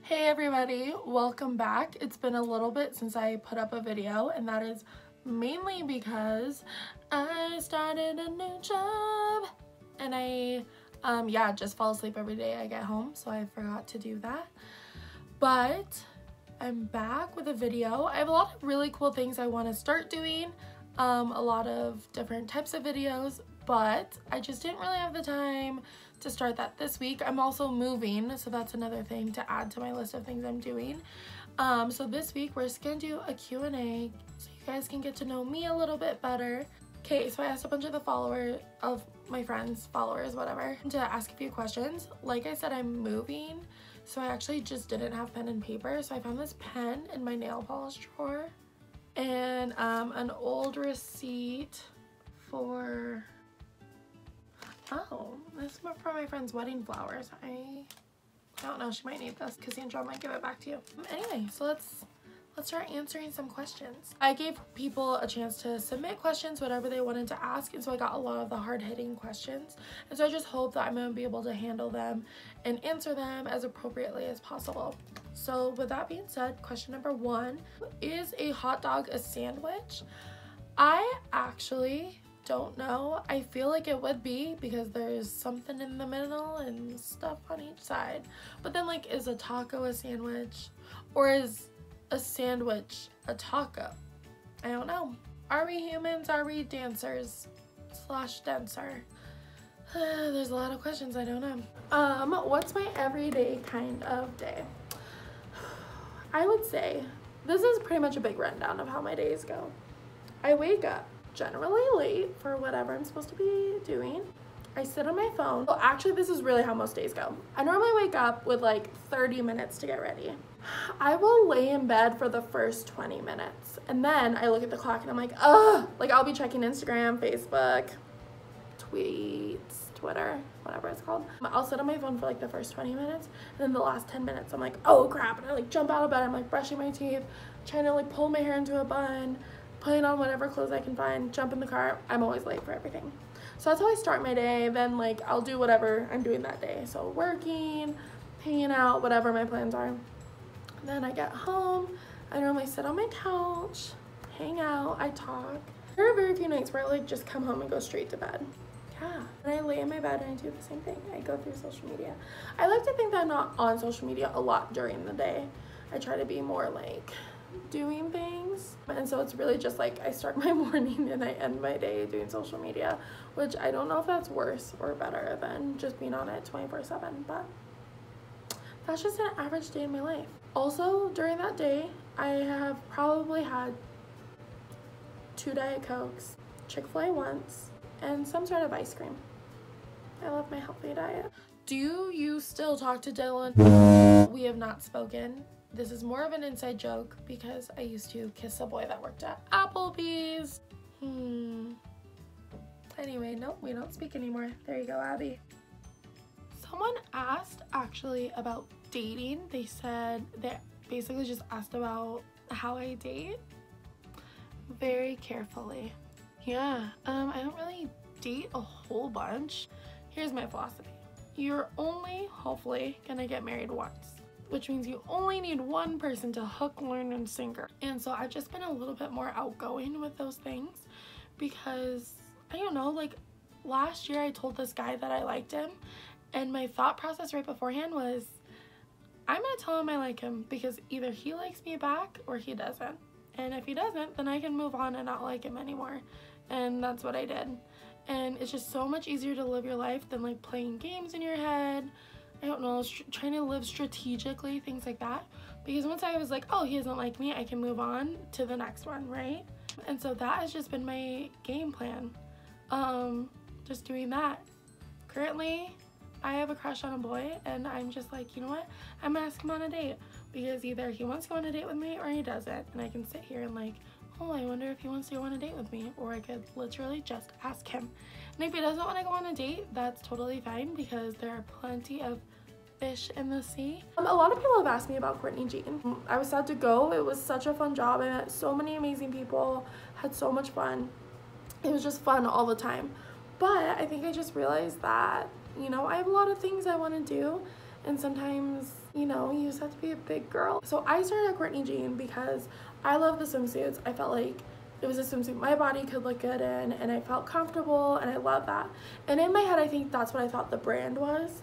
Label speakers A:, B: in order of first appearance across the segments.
A: Hey everybody, welcome back. It's been a little bit since I put up a video, and that is mainly because I started a new job and I just fall asleep every day I get home, so I forgot to do that. But I'm back with a video. I have a lot of really cool things I want to start doing, a lot of different types of videos, but I just didn't really have the time to start that this week. I'm also moving, so that's another thing to add to my list of things I'm doing. So this week we're just gonna do a Q&A so you guys can get to know me a little bit better. Okay, so I asked a bunch of my friends, followers, whatever, to ask a few questions. Like I said, I'm moving, so I actually just didn't have pen and paper, so I found this pen in my nail polish drawer and an old receipt for this is for my friend's wedding flowers. I don't know, she might need this. Cassandra might give it back to you. Anyway, so let's start answering some questions. I gave people a chance to submit questions, whatever they wanted to ask, and so I got a lot of the hard-hitting questions. And so I just hope that I'm gonna be able to handle them and answer them as appropriately as possible. So with that being said, question number 1, is a hot dog a sandwich? I actually don't know. I feel like it would be because there's something in the middle and stuff on each side. But then, like, is a taco a sandwich? Or is a sandwich a taco? I don't know. Are we humans? Are we dancers / denser? There's a lot of questions I don't know. What's my everyday kind of day? I would say this is pretty much a big rundown of how my days go. I wake up generally late for whatever I'm supposed to be doing. I sit on my phone. Well, actually, this is really how most days go. I normally wake up with like 30 minutes to get ready. I will lay in bed for the first 20 minutes. And then I look at the clock and I'm like, ugh. Like, I'll be checking Instagram, Facebook, tweets, Twitter, whatever it's called. I'll sit on my phone for like the first 20 minutes. And then the last 10 minutes, I'm like, oh crap. And I like jump out of bed. I'm like brushing my teeth, trying to like pull my hair into a bun, putting on whatever clothes I can find, jump in the car. I'm always late for everything. So that's how I start my day. Then like I'll do whatever I'm doing that day. So working, hanging out, whatever my plans are. Then I get home. I normally sit on my couch, hang out, I talk. There are very few nights where I like just come home and go straight to bed. Yeah. And I lay in my bed and I do the same thing. I go through social media. I like to think that I'm not on social media a lot during the day. I try to be more like doing things, and so it's really just like I start my morning and I end my day doing social media, which I don't know if that's worse or better than just being on it 24/7, but that's just an average day in my life. Also, during that day, I have probably had 2 Diet Cokes, Chick-fil-A once, and some sort of ice cream. I love my healthy diet. Do you still talk to Dylan? We have not spoken. This is more of an inside joke because I used to kiss a boy that worked at Applebee's. Anyway, nope, we don't speak anymore. There you go, Abby. Someone asked actually about dating. They said, they basically just asked about how I date very carefully. Yeah, I don't really date a whole bunch. Here's my philosophy. You're only, hopefully, gonna get married once, which means you only need one person to hook, learn, and sinker. And so I've just been a little bit more outgoing with those things because, I don't know, like last year I told this guy that I liked him, and my thought process right beforehand was, I'm gonna tell him I like him because either he likes me back or he doesn't. And if he doesn't, then I can move on and not like him anymore. And that's what I did. And it's just so much easier to live your life than like playing games in your head. I don't know, trying to live strategically, things like that. Because once I was like, oh, he doesn't like me, I can move on to the next one, right? And so that has just been my game plan. Just doing that. Currently, I have a crush on a boy, and I'm just like, you know what? I'm gonna ask him on a date. Because either he wants to go on a date with me or he doesn't. And I can sit here and like, oh, I wonder if he wants to go on a date with me. Or I could literally just ask him. And if he doesn't want to go on a date, that's totally fine because there are plenty of fish in the sea. A lot of people have asked me about Kortni Jeane. I was sad to go. It was such a fun job. I met so many amazing people, had so much fun. It was just fun all the time. But I think I just realized that, you know, I have a lot of things I want to do, and sometimes you know, you just have to be a big girl. So I started at Kortni Jeane because I love the swimsuits. I felt like it was a swimsuit my body could look good in, and I felt comfortable, and I love that. And in my head, I think that's what I thought the brand was.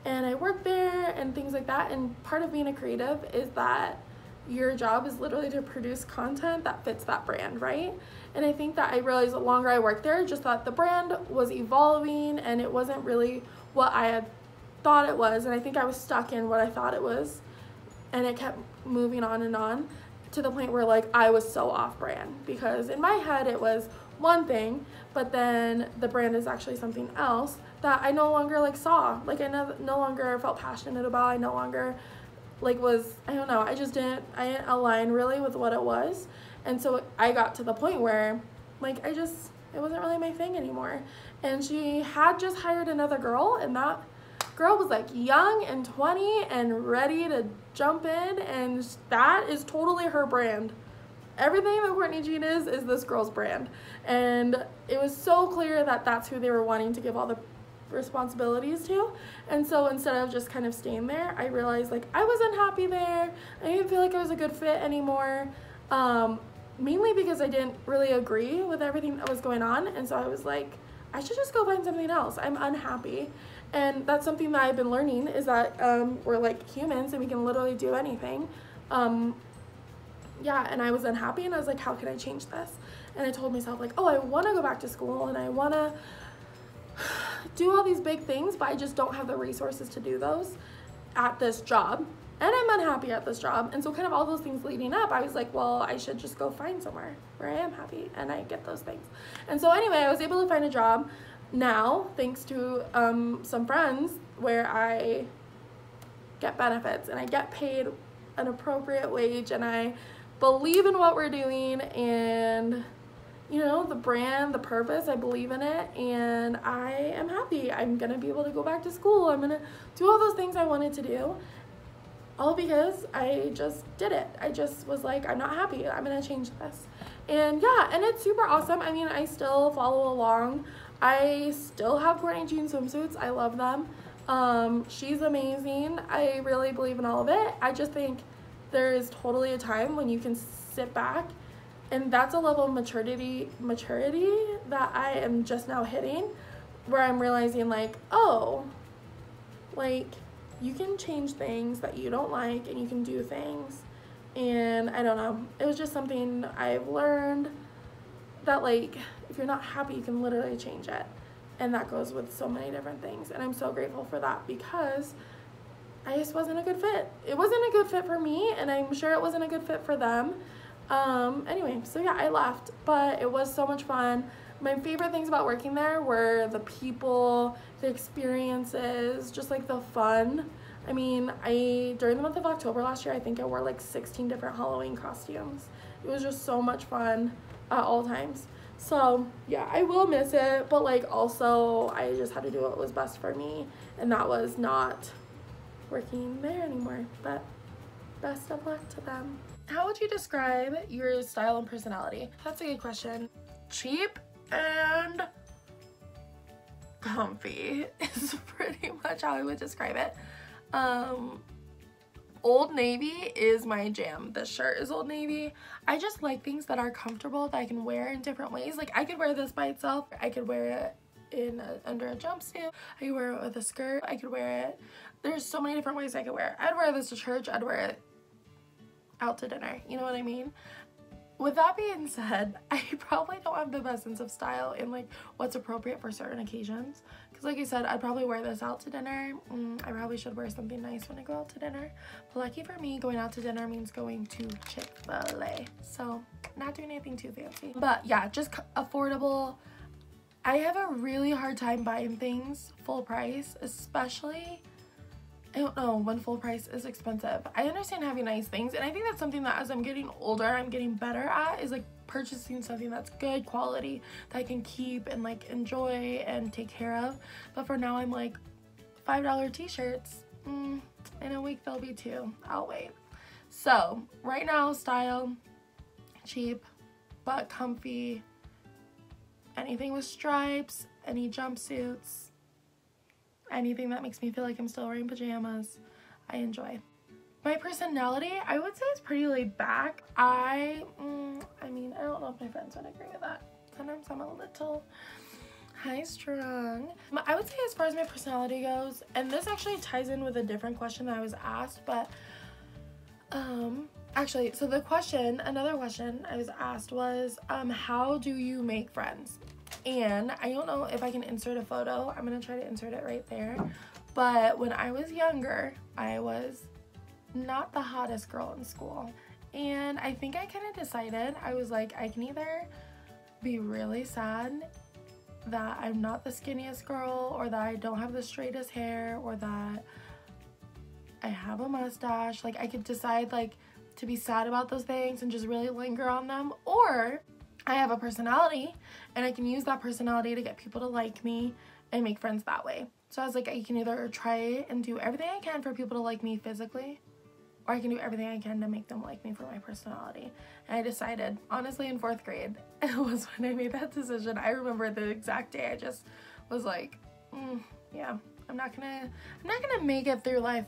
A: And I worked there and things like that. And part of being a creative is that your job is literally to produce content that fits that brand, right? And I think that I realized the longer I worked there, just that the brand was evolving and it wasn't really what I had thought it was. And I think I was stuck in what I thought it was, and it kept moving on to the point where like I was so off brand, because in my head it was one thing, but then the brand is actually something else that I no longer like saw, like I no longer felt passionate about. I no longer like I don't know, I didn't align really with what it was. And so I got to the point where like it wasn't really my thing anymore. And she had just hired another girl, and that girl was like young and 20 and ready to jump in, and that is totally her brand. Everything that Kortni Jeane is this girl's brand. And it was so clear that that's who they were wanting to give all the responsibilities to. And so instead of just kind of staying there, I realized like I was unhappy there. I didn't feel like I was a good fit anymore, mainly because I didn't really agree with everything that was going on. And so I was like, I should just go find something else. I'm unhappy. And that's something that I've been learning, is that we're like humans and we can literally do anything. Yeah, and I was unhappy, and I was like, how can I change this? And I told myself like, oh, I want to go back to school and I want to do all these big things, but I just don't have the resources to do those at this job, and I'm unhappy at this job. And so kind of all those things leading up, I was like, well, I should just go find somewhere where I am happy and I get those things. And so anyway, I was able to find a job now thanks to some friends, where I get benefits and I get paid an appropriate wage, and I believe in what we're doing, and you know, the brand, the purpose, I believe in it, and I am happy. I'm gonna be able to go back to school. I'm gonna do all those things I wanted to do, all because I just did it. I just was like, I'm not happy, I'm gonna change this. And yeah, and it's super awesome. I mean, I still follow along. I still have Kortni Jeane swimsuits. I love them. She's amazing. I really believe in all of it. I just think there is totally a time when you can sit back, and that's a level of maturity that I am just now hitting, where I'm realizing like, oh, like you can change things that you don't like, and you can do things. And I don't know, it was just something I've learned, that like if you're not happy, you can literally change it. And that goes with so many different things, and I'm so grateful for that, because I just wasn't a good fit. It wasn't a good fit for me, and I'm sure it wasn't a good fit for them. Anyway, so yeah, I left, but it was so much fun. My favorite things about working there were the people, the experiences, just like the fun. I mean, during the month of October last year, I think I wore like 16 different Halloween costumes. It was just so much fun at all times. So yeah, I will miss it, but like also I just had to do what was best for me, and that was not working there anymore. But best of luck to them. How would you describe your style and personality? That's a good question. Cheap and comfy is pretty much how I would describe it. Old Navy is my jam. This shirt is Old Navy. I just like things that are comfortable, that I can wear in different ways. Like I could wear this by itself. I could wear it under a jumpsuit. I could wear it with a skirt. I could wear it. There's so many different ways I could wear it. I'd wear this to church. I'd wear it out to dinner. You know what I mean? With that being said, I probably don't have the best sense of style in like what's appropriate for certain occasions. Because like I said, I'd probably wear this out to dinner. I probably should wear something nice when I go out to dinner. But lucky for me, going out to dinner means going to Chick-fil-A. So not doing anything too fancy. But yeah, just affordable. I have a really hard time buying things full price, especially, I don't know, when full price is expensive. I understand having nice things, and I think that's something that as I'm getting older, I'm getting better at, is like purchasing something that's good quality, that I can keep and like enjoy and take care of. But for now, I'm like, $5 t-shirts, in a week they'll be 2. I'll wait. So right now, style, cheap but comfy, anything with stripes, any jumpsuits, anything that makes me feel like I'm still wearing pajamas, I enjoy. My personality, I would say, is pretty laid back. I mean, I don't know if my friends would agree with that. Sometimes I'm a little high-strung. I would say as far as my personality goes, and this actually ties in with a different question that I was asked, but actually, so the question, another question I was asked was, how do you make friends? And I don't know if I can insert a photo. I'm gonna try to insert it right there. But when I was younger, I was not the hottest girl in school. And I think I kind of decided, I was like, I can either be really sad that I'm not the skinniest girl, or that I don't have the straightest hair, or that I have a mustache. Like, I could decide like to be sad about those things and just really linger on them, or I have a personality and I can use that personality to get people to like me and make friends that way. So I was like, I can either try and do everything I can for people to like me physically, or I can do everything I can to make them like me for my personality. And I decided, honestly, in 4th grade, it was when I made that decision. I remember the exact day. I just was like, yeah, I'm not gonna make it through life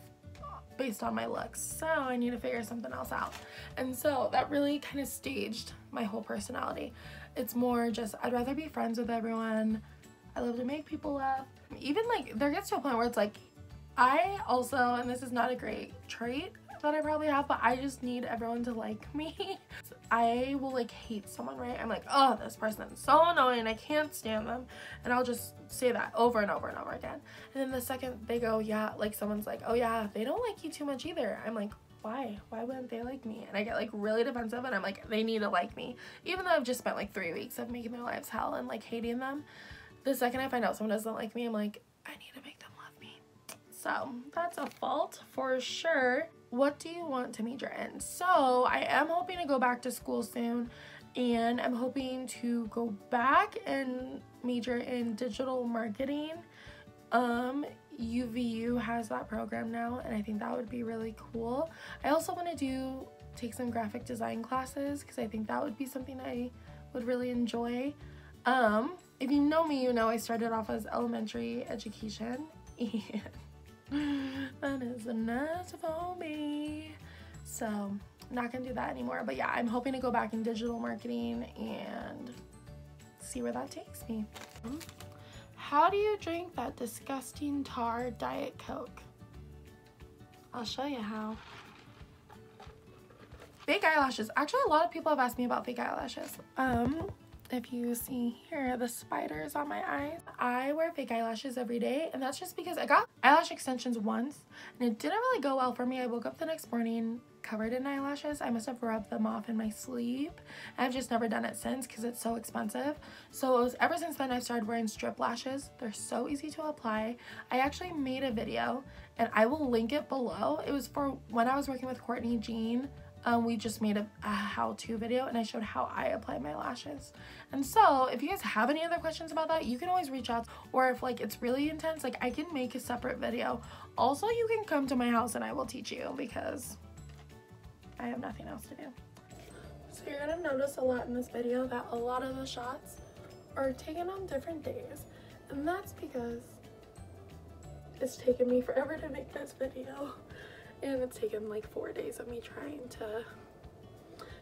A: based on my looks, so I need to figure something else out. And so that really kind of staged my whole personality. It's more just, I'd rather be friends with everyone. I love to make people laugh. Even like, there gets to a point where it's like, I also, and this is not a great trait that I probably have, but I just need everyone to like me. I will like hate someone, right? I'm like, oh, this person is so annoying, I can't stand them. And I'll just say that over and over and over again. And then the second they go, yeah, like someone's like, oh yeah, they don't like you too much either. I'm like, why wouldn't they like me? And I get like really defensive, and I'm like, they need to like me. Even though I've just spent like 3 weeks of making their lives hell and like hating them, the second I find out someone doesn't like me, I'm like, I need to make them love me. So that's a fault for sure. What do you want to major in? So I am hoping to go back to school soon, and I'm hoping to go back and major in digital marketing. UVU has that program now, and I think that would be really cool. I also want to take some graphic design classes, because I think that would be something I would really enjoy. If you know me, you know I started off as elementary education, and that is enough for me. So I'm not gonna do that anymore. But yeah, I'm hoping to go back in digital marketing and see where that takes me. How do you drink that disgusting tar Diet Coke? I'll show you how. Fake eyelashes. Actually, a lot of people have asked me about fake eyelashes. If you see here, the spiders on my eyes, I wear fake eyelashes every day, and that's just because I got eyelash extensions once and it didn't really go well for me. I woke up the next morning covered in eyelashes. I must have rubbed them off in my sleep. I've just never done it since because it's so expensive. So it was ever since then I've started wearing strip lashes. They're so easy to apply. I actually made a video, and I will link it below. It was for when I was working with Kortni Jeane. We just made a how-to video, and I showed how I apply my lashes. And so if you guys have any other questions about that, you can always reach out, or if like it's really intense, like I can make a separate video. Also, you can come to my house and I will teach you, because I have nothing else to do. So you're gonna notice a lot in this video that a lot of the shots are taken on different days, and that's because it's taken me forever to make this video. And it's taken like 4 days of me trying to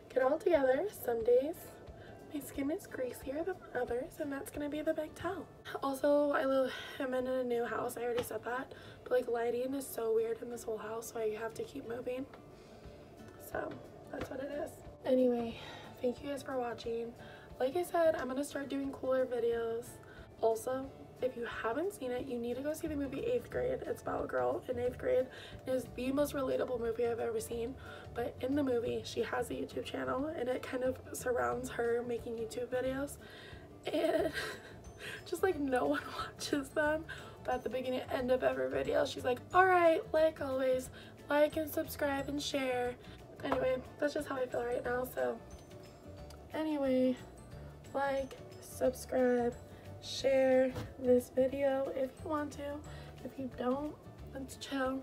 A: get it all together. Some days my skin is greasier than others, and that's gonna be the big tell. Also, I'm in a new house. I already said that, but like lighting is so weird in this whole house, so I have to keep moving. So that's what it is. Anyway, thank you guys for watching. Like I said, I'm gonna start doing cooler videos. Also, if you haven't seen it, you need to go see the movie 8th Grade. It's about a girl in 8th grade. It is the most relatable movie I've ever seen. But in the movie, she has a YouTube channel, and it kind of surrounds her making YouTube videos. And just like no one watches them. But at the beginning and end of every video, she's like, alright, like always, like and subscribe and share. Anyway, that's just how I feel right now. So anyway, like, subscribe, share this video if you want to. If you don't, let's chill.